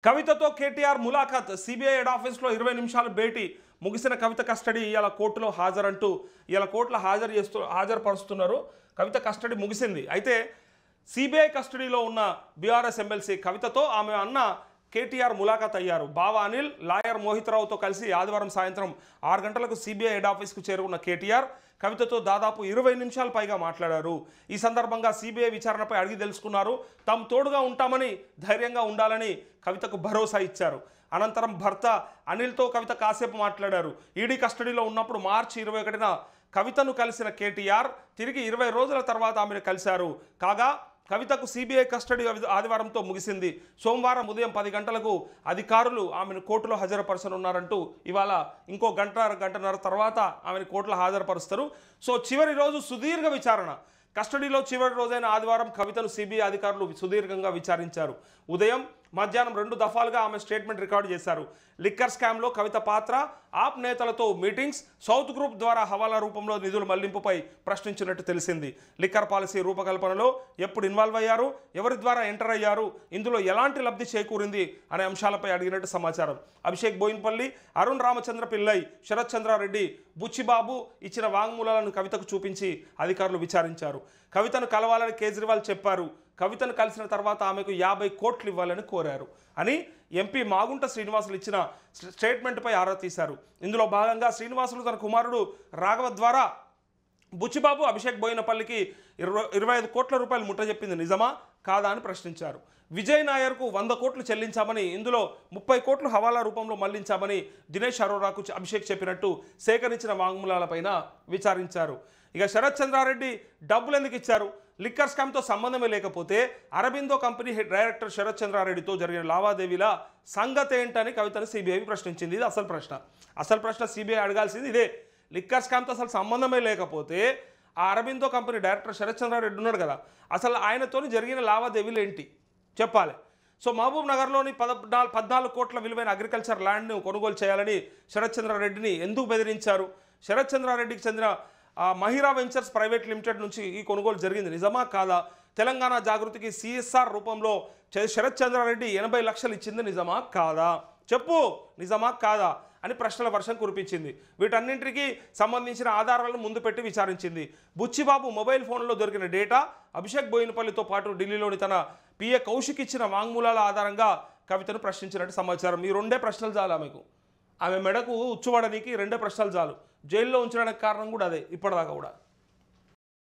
కవితతో KTR ములాఖాత్ CBI head ఆఫీస్లో 20 నిమిషాల భేటీ ముగిసిన కవిత కస్టడీ ఇవాళ కోర్టులో హాజరంటూ ఇవాళ కోర్టులో హాజరుపరుస్తున్నారు. కవిత కస్టడీ ముగిసింది. అయితే సిబిఐ కస్టడీలో ఉన్న బీఆర్ఎస్ ఎమ్మెల్సీ కవితతో ఆమె అన్న కేటీఆర్ ములాఖాత్ అయ్యారు. బావ అనిల్, లాయర్ మోహిత్ రావుతో కలిసి ఆదివారం సాయంత్రం 6 గంటలకు సిబిఐ హెడ్ ఆఫీస్కు చేరుకున్న కేటీఆర్ కవితతో దాదాపు 20 నిమిషాల పైగా మాట్లాడారు. ఈ సందర్భంగా సిబిఐ విచారణపై అడిగి తెలుసుకున్నారు. తాము తోడుగా ఉంటామని, ధైర్యంగా ఉండాలని కవితకు భరోసా ఇచ్చారు. అనంతరం భర్త అనిల్తో కవిత కాసేపు మాట్లాడారు. ఈడీ కస్టడీలో ఉన్నప్పుడు మార్చి 21న కవితను కలిసిన కేటీఆర్ తిరిగి 20 రోజుల తర్వాత ఆమెను కలిశారు. కాగా కవితకు సిబిఐ కస్టడీ ఆదివారంతో ముగిసింది. సోమవారం ఉదయం 10 గంటలకు అధికారులు ఆమెను కోర్టులో హాజరుపరచనున్నారంటూ ఇవాళ ఇంకో గంటన్నర తర్వాత ఆమెను కోర్టులో హాజరుపరుస్తారు. సో చివరి రోజు సుదీర్ఘ విచారణ. కస్టడీలో చివరి రోజైన ఆదివారం కవితను సిబిఐ అధికారులు సుదీర్ఘంగా విచారించారు. ఉదయం, మధ్యాహ్నం 2 దఫాలుగా ఆమె స్టేట్మెంట్ రికార్డు చేశారు. లిక్కర్ స్కామ్లో కవిత పాత్ర, ఆప్ నేతలతో మీటింగ్స్, సౌత్ గ్రూప్ ద్వారా హవాలా రూపంలో నిధుల మళ్లింపుపై ప్రశ్నించినట్టు తెలిసింది. లిక్కర్ పాలసీ రూపకల్పనలో ఎప్పుడు ఇన్వాల్వ్ అయ్యారు, ఎవరి ద్వారా ఎంటర్ అయ్యారు, ఇందులో ఎలాంటి లబ్ధి చేకూరింది అనే అంశాలపై అడిగినట్టు సమాచారం. అభిషేక్ బోయిన్పల్లి, అరుణ్ రామచంద్ర పిల్లై, శరత్ చంద్రారెడ్డి, బుచ్చిబాబు ఇచ్చిన వాంగ్మూలాలను కవితకు చూపించి అధికారులు విచారించారు. కవితను కలవాలని కేజ్రీవాల్ చెప్పారు. కవితను కలిసిన తర్వాత ఆమెకు 50 కోట్లు ఇవ్వాలని కోరారు అని ఎంపీ మాగుంట శ్రీనివాసులు ఇచ్చిన స్టేట్మెంట్పై ఆరా తీశారు. ఇందులో భాగంగా శ్రీనివాసులు తన కుమారుడు రాఘవ ద్వారా బుచ్చిబాబు, అభిషేక్ బోయినపల్లికి 25 కోట్ల రూపాయలు ముట్టజెప్పింది నిజమా కాదా అని ప్రశ్నించారు. విజయ్ నాయర్కు 100 కోట్లు చెల్లించామని, ఇందులో 30 కోట్లు హవాలా రూపంలో మళ్లించామని దినేష్ అరోరాకు అభిషేక్ చెప్పినట్టు సేకరించిన వాంగ్మూలాలపైన విచారించారు. ఇక శరత్ చంద్రారెడ్డి డబ్బులు ఎందుకు ఇచ్చారు, లిక్కర్ స్కామ్తో సంబంధమే లేకపోతే అరబిందో కంపెనీ డైరెక్టర్ శరత్ చంద్రారెడ్డితో జరిగిన లావాదేవీల సంగతి ఏంటని కవితను సిబిఐ ప్రశ్నించింది. ఇది అసలు ప్రశ్న సిబిఐ అడగాల్సింది ఇదే. లిక్కర్ స్కామ్తో అసలు సంబంధమే లేకపోతే ఆ అరబిందో కంపెనీ డైరెక్టర్ శరత్ చంద్రారెడ్డి ఉన్నాడు కదా, అసలు ఆయనతో జరిగిన లావాదేవీలు ఏంటి చెప్పాలి. సో మహబూబ్ నగర్లోని 14 కోట్ల విలువైన అగ్రికల్చర్ ల్యాండ్ను కొనుగోలు చేయాలని శరత్ చంద్రారెడ్డిని ఎందుకు బెదిరించారు? శరత్ చంద్రారెడ్డికి చెందిన మహిరా వెంచర్స్ ప్రైవేట్ లిమిటెడ్ నుంచి ఈ కొనుగోలు జరిగింది నిజమా కాదా? తెలంగాణ జాగృతికి సిఎస్ఆర్ రూపంలో శరత్ చంద్రారెడ్డి 80 లక్షలు ఇచ్చింది నిజమా కాదా? చెప్పు, నిజమా కాదా అని ప్రశ్నల వర్షం కురిపించింది. వీటన్నింటికి సంబంధించిన ఆధారాలను ముందు పెట్టి విచారించింది. బుచ్చిబాబు మొబైల్ ఫోన్లో దొరికిన డేటా, అభిషేక్ బోయినపల్లితో పాటు ఢిల్లీలోని తన పిఏ కౌశిక్ ఇచ్చిన వాంగ్మూలాల ఆధారంగా కవితను ప్రశ్నించినట్టు సమాచారం. ఈ 2 ప్రశ్నలు చాలు ఆమెకు. ఆమె మెడకు ఉచ్చువడనికి 2 ప్రశ్నలు చాలు. జైల్లో ఉంచడానికి కారణం కూడా అదే ఇప్పటిదాకా కూడా.